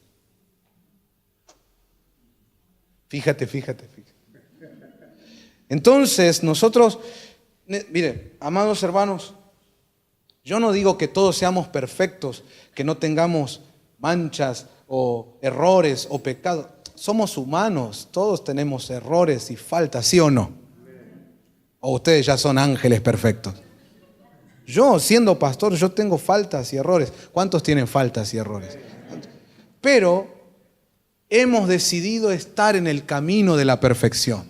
Fíjate. Entonces nosotros, mire, amados hermanos, yo no digo que todos seamos perfectos, que no tengamos manchas o errores o pecados. Somos humanos, todos tenemos errores y faltas, ¿sí o no? ¿O ustedes ya son ángeles perfectos? Yo, siendo pastor, yo tengo faltas y errores. ¿Cuántos tienen faltas y errores? Pero hemos decidido estar en el camino de la perfección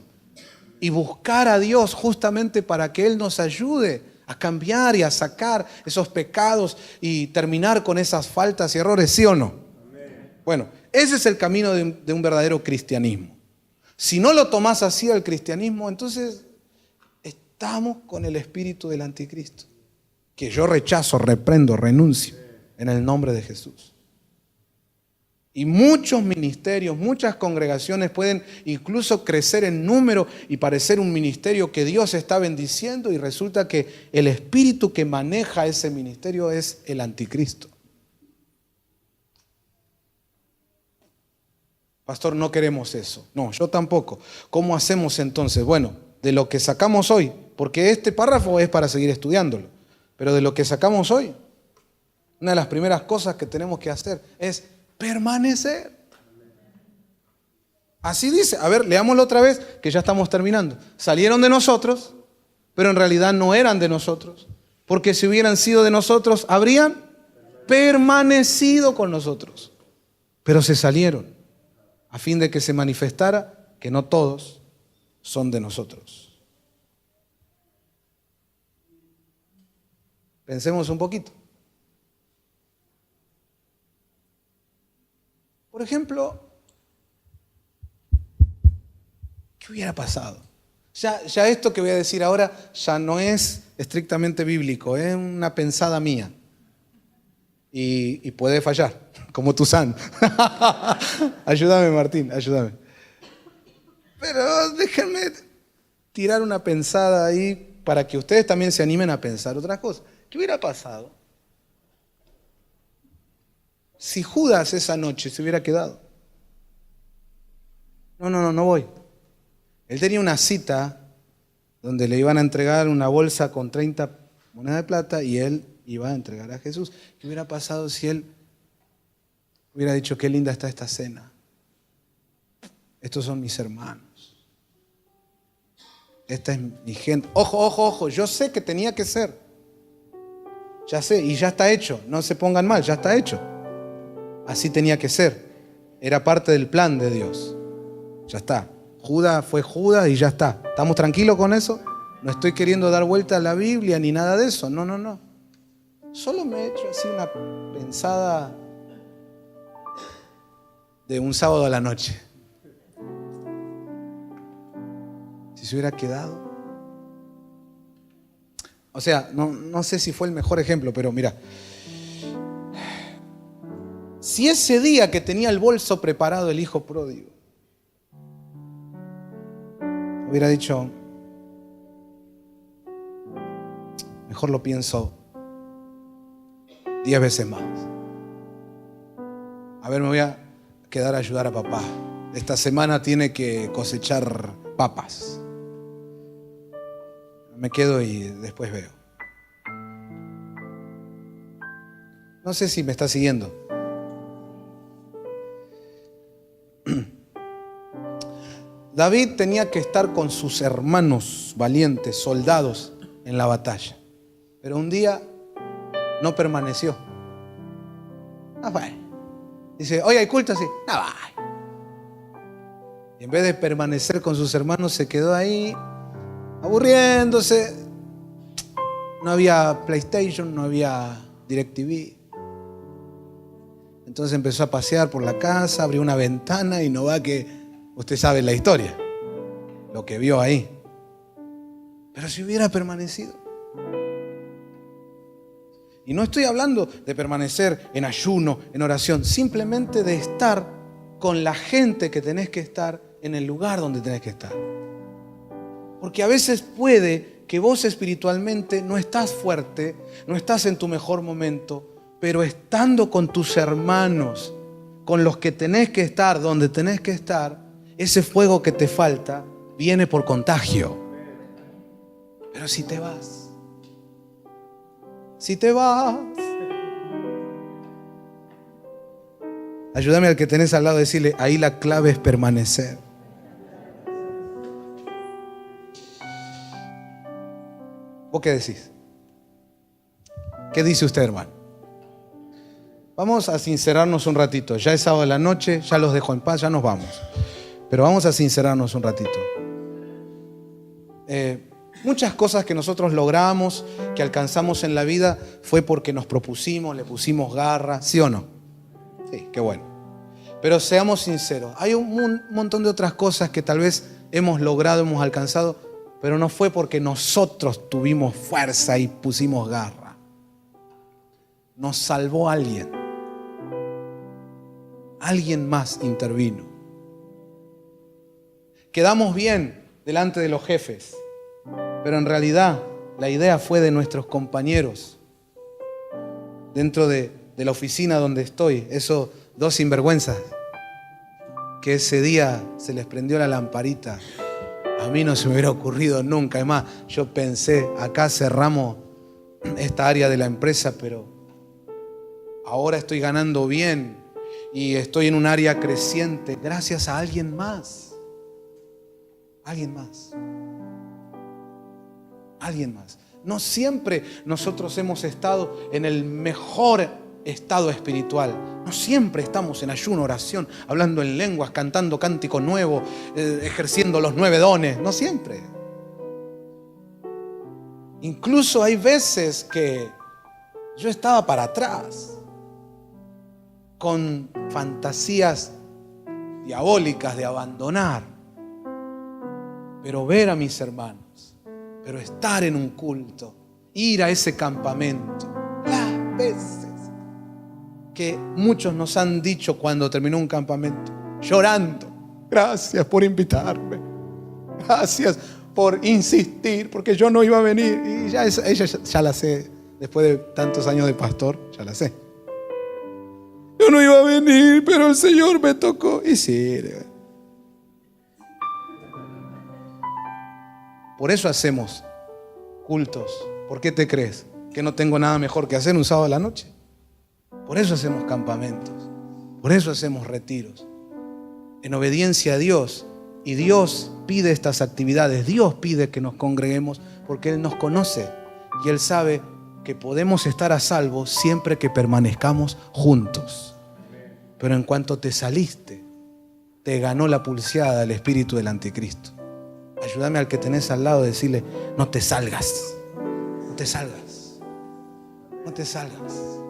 y buscar a Dios justamente para que Él nos ayude a cambiar y a sacar esos pecados y terminar con esas faltas y errores, ¿sí o no? Amén. Bueno, ese es el camino de un verdadero cristianismo. Si no lo tomás así al cristianismo, entonces estamos con el espíritu del anticristo, que yo rechazo, reprendo, renuncio en el nombre de Jesús. Y muchos ministerios, muchas congregaciones pueden incluso crecer en número y parecer un ministerio que Dios está bendiciendo y resulta que el espíritu que maneja ese ministerio es el anticristo. Pastor, no queremos eso. No, yo tampoco. ¿Cómo hacemos entonces? Bueno, de lo que sacamos hoy, porque este párrafo es para seguir estudiándolo, pero de lo que sacamos hoy, una de las primeras cosas que tenemos que hacer es permanecer. Así dice. A ver, leámoslo otra vez, que ya estamos terminando. Salieron de nosotros, pero en realidad no eran de nosotros, porque si hubieran sido de nosotros, habrían permanecido con nosotros. Pero se salieron, a fin de que se manifestara que no todos son de nosotros. Pensemos un poquito. Por ejemplo, ¿qué hubiera pasado? Ya esto que voy a decir ahora ya no es estrictamente bíblico, es una pensada mía. Y puede fallar, como Tuzán. Ayúdame, Martín, ayúdame. Pero déjenme tirar una pensada ahí para que ustedes también se animen a pensar otras cosas. ¿Qué hubiera pasado si Judas esa noche se hubiera quedado? No voy. Él tenía una cita donde le iban a entregar una bolsa con 30 monedas de plata y él iba a entregar a Jesús. ¿Qué hubiera pasado si él hubiera dicho, qué linda está esta cena? Estos son mis hermanos. Esta es mi gente. Ojo, yo sé que tenía que ser. Ya sé, y ya está hecho. No se pongan mal, ya está hecho. Así tenía que ser. Era parte del plan de Dios. Ya está. Judas fue Judas y ya está. ¿Estamos tranquilos con eso? No estoy queriendo dar vuelta a la Biblia ni nada de eso. No. Solo me he hecho así una pensada de un sábado a la noche. se hubiera quedado. O sea, no sé si fue el mejor ejemplo, pero mira, si ese día que tenía el bolso preparado el hijo pródigo hubiera dicho, mejor lo pienso 10 veces más. A ver, me voy a quedar a ayudar a papá. Esta semana tiene que cosechar papas. Me quedo y después veo. No sé si me está siguiendo. David tenía que estar con sus hermanos valientes, soldados, en la batalla. Pero un día no permaneció. No fue. Dice, oye, ¿hay culto? Sí. No va. Y en vez de permanecer con sus hermanos, se quedó ahí, aburriéndose. No había PlayStation, no había DirecTV. Entonces empezó a pasear por la casa, abrió una ventana y no va que... Usted sabe la historia, lo que vio ahí. Pero si hubiera permanecido. Y no estoy hablando de permanecer en ayuno, en oración, simplemente de estar con la gente que tenés que estar en el lugar donde tenés que estar. Porque a veces puede que vos espiritualmente no estás fuerte, no estás en tu mejor momento, pero estando con tus hermanos, con los que tenés que estar, donde tenés que estar, ese fuego que te falta viene por contagio. Pero si te vas, ayúdame al que tenés al lado a decirle, ahí la clave es permanecer. ¿Vos qué decís? ¿Qué dice usted, hermano? Vamos a sincerarnos un ratito. Ya es sábado de la noche, ya los dejo en paz, ya nos vamos. Pero vamos a sincerarnos un ratito. Muchas cosas que nosotros logramos, que alcanzamos en la vida, fue porque nos propusimos, le pusimos garra, ¿sí o no? Sí, qué bueno. Pero seamos sinceros, hay un montón de otras cosas que tal vez hemos logrado, hemos alcanzado, pero no fue porque nosotros tuvimos fuerza y pusimos garra. Nos salvó alguien. Alguien más intervino. Quedamos bien delante de los jefes, pero en realidad la idea fue de nuestros compañeros dentro de la oficina donde estoy, esos dos sinvergüenzas que ese día se les prendió la lamparita. A mí no se me hubiera ocurrido nunca. Además, yo pensé, acá cerramos esta área de la empresa, pero ahora estoy ganando bien y estoy en un área creciente gracias a alguien más. Alguien más. Alguien más. No siempre nosotros hemos estado en el mejor estado espiritual. No siempre estamos en ayuno, oración, hablando en lenguas, cantando cántico nuevo, ejerciendo los 9 dones. No siempre. Incluso hay veces que yo estaba para atrás, con fantasías diabólicas de abandonar. Pero ver a mis hermanos, pero estar en un culto, ir a ese campamento, las veces que muchos nos han dicho cuando terminó un campamento, llorando, gracias por invitarme, gracias por insistir, porque yo no iba a venir. Y ella ya la sé, después de tantos años de pastor, ya la sé. Yo no iba a venir, pero el Señor me tocó. Y sí, por eso hacemos cultos. ¿Por qué te crees? ¿Que no tengo nada mejor que hacer un sábado a la noche? Por eso hacemos campamentos. Por eso hacemos retiros. En obediencia a Dios. Y Dios pide estas actividades. Dios pide que nos congreguemos porque Él nos conoce. Y Él sabe que podemos estar a salvo siempre que permanezcamos juntos. Pero en cuanto te saliste, te ganó la pulseada del espíritu del anticristo. Ayúdame al que tenés al lado a decirle, no te salgas, no te salgas, no te salgas.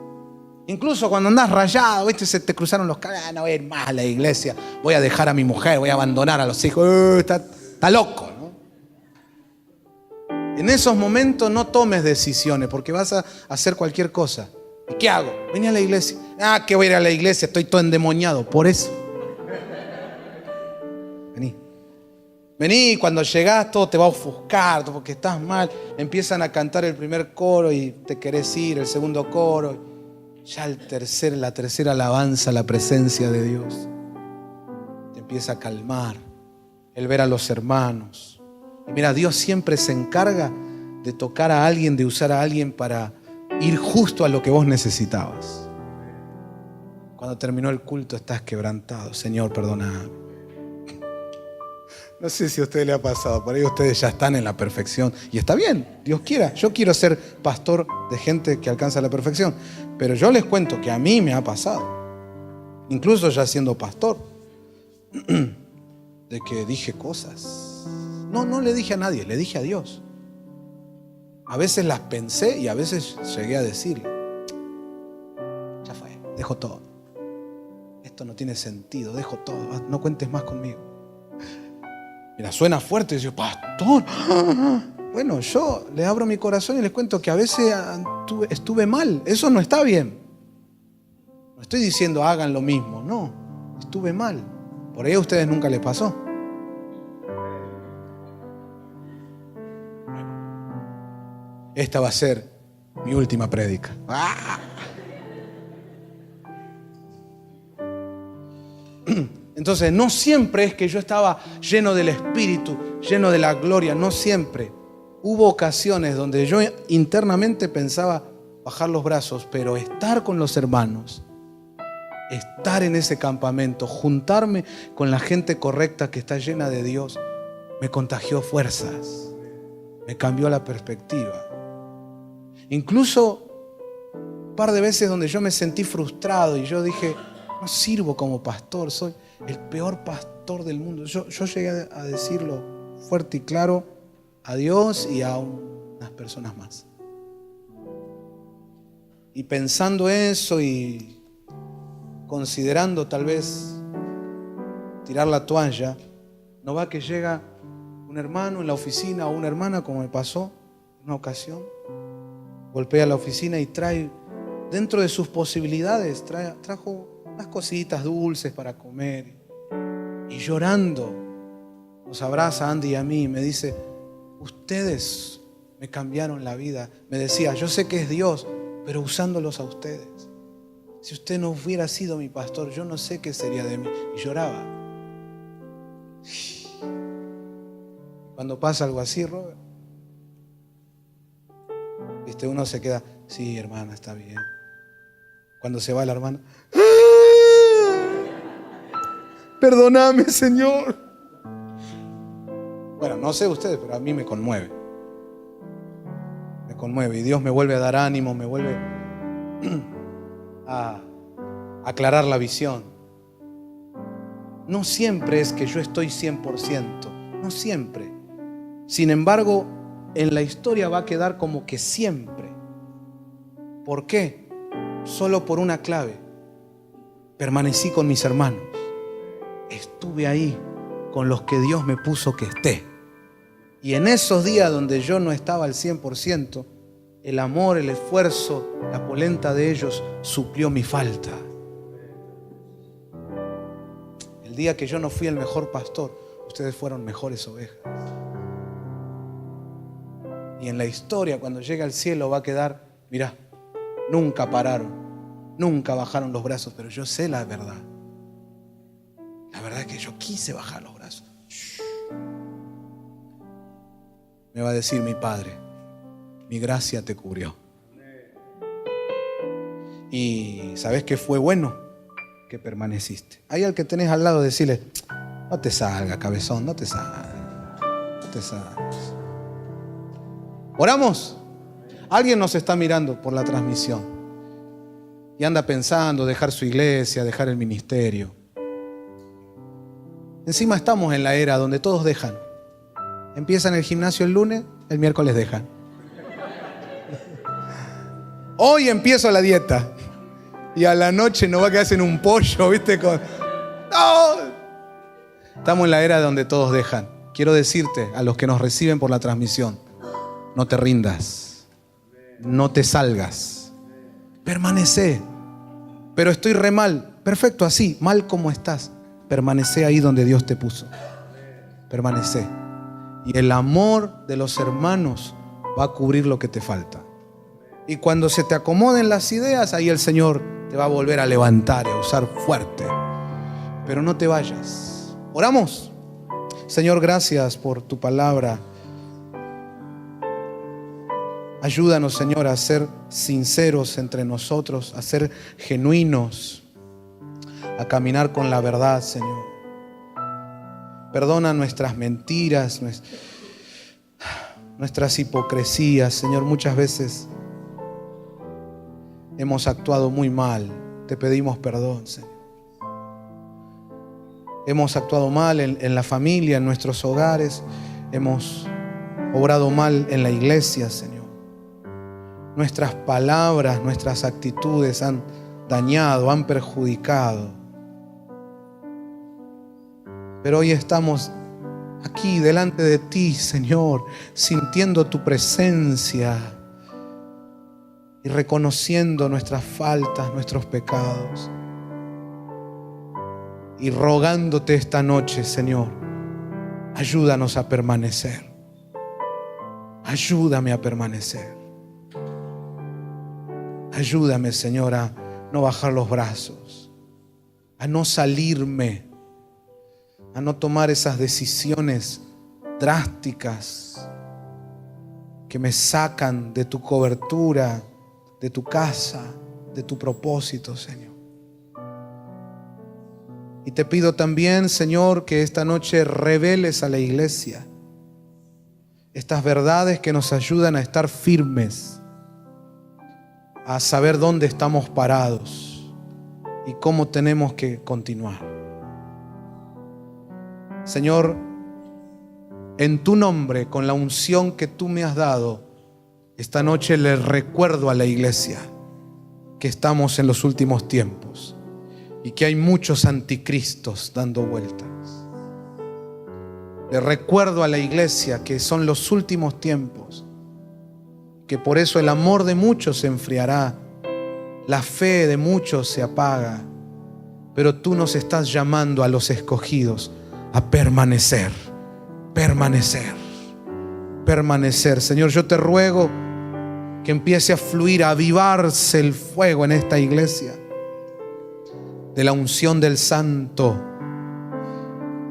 Incluso cuando andás rayado, ¿viste? Se te cruzaron los cables, no voy a ir más a la iglesia, voy a dejar a mi mujer, voy a abandonar a los hijos, está loco, ¿no? En esos momentos no tomes decisiones porque vas a hacer cualquier cosa. ¿Y qué hago? Vení a la iglesia. Ah, que voy a ir a la iglesia, estoy todo endemoniado. Por eso. Vení. Vení, cuando llegás todo te va a ofuscar porque estás mal. Empiezan a cantar el primer coro y te querés ir, el segundo coro. Ya la tercera alabanza, la presencia de Dios te empieza a calmar. El ver a los hermanos. Y mira, Dios siempre se encarga de tocar a alguien, de usar a alguien para ir justo a lo que vos necesitabas. Cuando terminó el culto estás quebrantado. Señor, perdóname. No sé si a usted le ha pasado, por ahí ustedes ya están en la perfección. Y está bien, Dios quiera. Yo quiero ser pastor de gente que alcanza la perfección. Pero yo les cuento que a mí me ha pasado. Incluso ya siendo pastor. De que dije cosas. No le dije a nadie, le dije a Dios. A veces las pensé y a veces llegué a decirle. Ya fue, dejo todo. Esto no tiene sentido, dejo todo. No cuentes más conmigo. Mira, suena fuerte y dice, pastor. Bueno, yo le abro mi corazón y les cuento que a veces estuve mal. Eso no está bien. No estoy diciendo hagan lo mismo. No, estuve mal. Por ahí a ustedes nunca les pasó. Esta va a ser mi última prédica. Entonces, no siempre es que yo estaba lleno del Espíritu, lleno de la gloria, no siempre. Hubo ocasiones donde yo internamente pensaba bajar los brazos, pero estar con los hermanos, estar en ese campamento, juntarme con la gente correcta que está llena de Dios, me contagió fuerzas, me cambió la perspectiva. Incluso un par de veces donde yo me sentí frustrado y yo dije, no sirvo como pastor, soy el peor pastor del mundo. Yo llegué a decirlo fuerte y claro a Dios y a unas personas más. Y pensando eso y considerando tal vez tirar la toalla, no va que llega un hermano en la oficina o una hermana, como me pasó en una ocasión, golpea la oficina y trae, dentro de sus posibilidades, trajo unas cositas dulces para comer. Y llorando, nos abraza a Andy y a mí y me dice, ustedes me cambiaron la vida. Me decía, yo sé que es Dios, pero usándolos a ustedes. Si usted no hubiera sido mi pastor, yo no sé qué sería de mí. Y lloraba. Cuando pasa algo así, Robert, ¿viste? Uno se queda, sí, hermana, está bien. Cuando se va la hermana, perdóname, Señor. Bueno, no sé ustedes, pero a mí me conmueve. Me conmueve y Dios me vuelve a dar ánimo, me vuelve a aclarar la visión. No siempre es que yo estoy 100%, no siempre. Sin embargo, en la historia va a quedar como que siempre. ¿Por qué? Solo por una clave. Permanecí con mis hermanos. Estuve ahí con los que Dios me puso que esté. Y en esos días donde yo no estaba al 100%, el amor, el esfuerzo, la polenta de ellos suplió mi falta. El día que yo no fui el mejor pastor, ustedes fueron mejores ovejas. Y en la historia, cuando llegue al cielo, va a quedar, mirá, nunca pararon, nunca bajaron los brazos, pero yo sé la verdad. La verdad es que yo quise bajar los brazos. Me va a decir mi Padre, mi gracia te cubrió. Y ¿sabes qué fue bueno? Que permaneciste. Ahí al que tenés al lado, decirle, no te salga, cabezón, no te salgas. No te salgas. ¿Oramos? Alguien nos está mirando por la transmisión y anda pensando dejar su iglesia, dejar el ministerio. Encima estamos en la era donde todos dejan. Empiezan el gimnasio el lunes, el miércoles dejan. Hoy empiezo la dieta y a la noche no va a quedarse en un pollo, ¿viste? ¡No! Estamos en la era donde todos dejan. Quiero decirte a los que nos reciben por la transmisión, No te rindas. No te salgas. Permanece. Pero estoy re mal. Perfecto, así, mal como estás. Permanece ahí donde Dios te puso. Permanece. Y el amor de los hermanos va a cubrir lo que te falta. Y cuando se te acomoden las ideas, ahí el Señor te va a volver a levantar y a usar fuerte. Pero no te vayas. Oramos. Señor, gracias por tu palabra. Ayúdanos, Señor, a ser sinceros entre nosotros, a ser genuinos, a caminar con la verdad, Señor. Perdona nuestras mentiras, nuestras hipocresías, Señor. Muchas veces hemos actuado muy mal. Te pedimos perdón, Señor. Hemos actuado mal en la familia, en nuestros hogares. Hemos obrado mal en la iglesia, Señor. Nuestras palabras, nuestras actitudes han dañado, han perjudicado. Pero hoy estamos aquí delante de ti, Señor, sintiendo tu presencia y reconociendo nuestras faltas, nuestros pecados. Y rogándote esta noche, Señor, ayúdanos a permanecer. Ayúdame a permanecer. Ayúdame, Señor, a no bajar los brazos, a no salirme, a no tomar esas decisiones drásticas que me sacan de tu cobertura, de tu casa, de tu propósito, Señor. Y te pido también, Señor, que esta noche reveles a la iglesia estas verdades que nos ayudan a estar firmes, a saber dónde estamos parados y cómo tenemos que continuar. Señor, en tu nombre, con la unción que tú me has dado, esta noche le recuerdo a la iglesia que estamos en los últimos tiempos y que hay muchos anticristos dando vueltas. Le recuerdo a la iglesia que son los últimos tiempos, que por eso el amor de muchos se enfriará, la fe de muchos se apaga, pero tú nos estás llamando a los escogidos a permanecer, permanecer, permanecer. Señor, yo te ruego que empiece a fluir, a avivarse el fuego en esta iglesia, de la unción del Santo,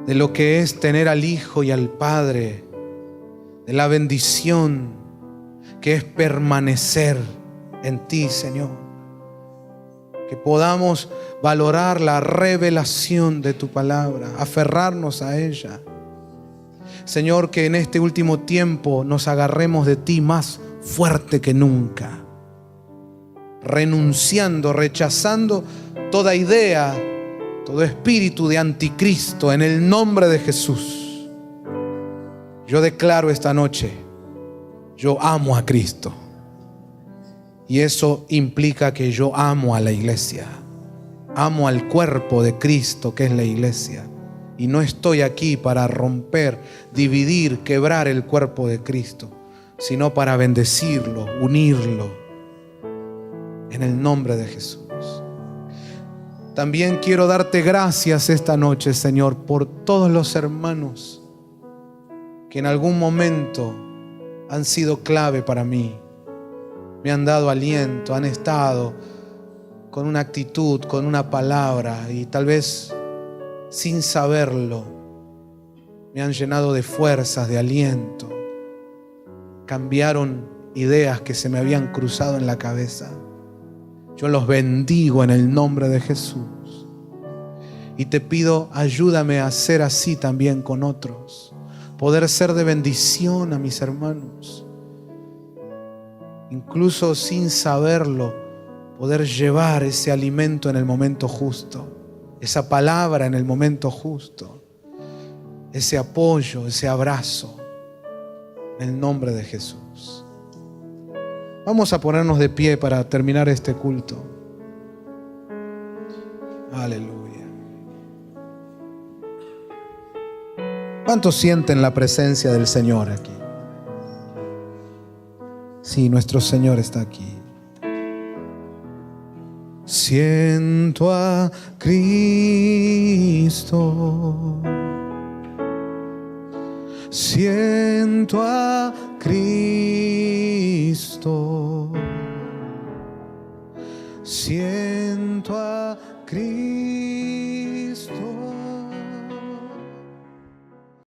de lo que es tener al Hijo y al Padre, de la bendición que es permanecer en ti, Señor. Que podamos valorar la revelación de tu palabra, aferrarnos a ella. Señor, que en este último tiempo nos agarremos de ti más fuerte que nunca, renunciando, rechazando toda idea, todo espíritu de anticristo en el nombre de Jesús. Yo declaro esta noche, yo amo a Cristo. Y eso implica que yo amo a la iglesia. Amo al cuerpo de Cristo que es la iglesia. Y no estoy aquí para romper, dividir, quebrar el cuerpo de Cristo, sino para bendecirlo, unirlo en el nombre de Jesús. También quiero darte gracias esta noche, Señor, por todos los hermanos que en algún momento han sido clave para mí. Me han dado aliento, han estado con una actitud, con una palabra, y tal vez sin saberlo me han llenado de fuerzas, de aliento. Cambiaron ideas que se me habían cruzado en la cabeza. Yo los bendigo en el nombre de Jesús. Y te pido, ayúdame a ser así también con otros. Poder ser de bendición a mis hermanos. Incluso sin saberlo, poder llevar ese alimento en el momento justo. Esa palabra en el momento justo. Ese apoyo, ese abrazo. En el nombre de Jesús. Vamos a ponernos de pie para terminar este culto. Aleluya. ¿Cuántos sienten la presencia del Señor aquí? Sí, nuestro Señor está aquí. Siento a Cristo. Siento a Cristo. Siento a Cristo.